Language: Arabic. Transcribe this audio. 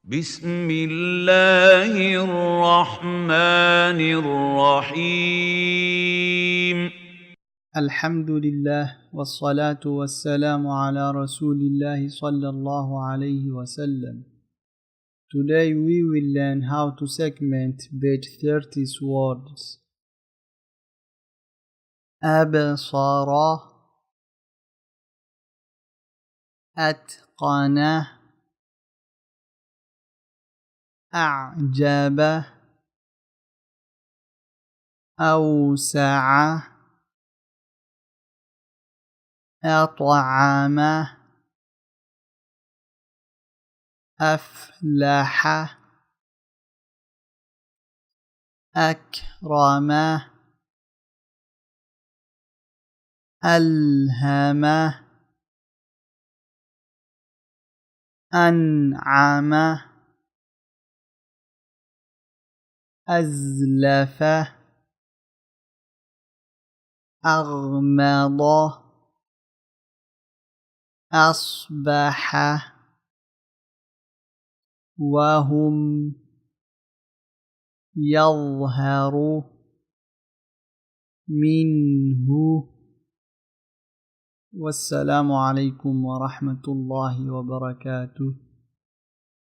بسم الله الرحمن الرحيم. الحمد لله والصلاة والسلام على رسول الله صلى الله عليه wasallam. Today we will learn how to segment page 30's words. أبصر، أتقن، أعجب، أوسع، أطعم، أفلح، أكرم، ألهم، أنعم، أزلف، أغمض، أصبح، وهم، يظهر، منه. والسلام عليكم ورحمة الله وبركاته.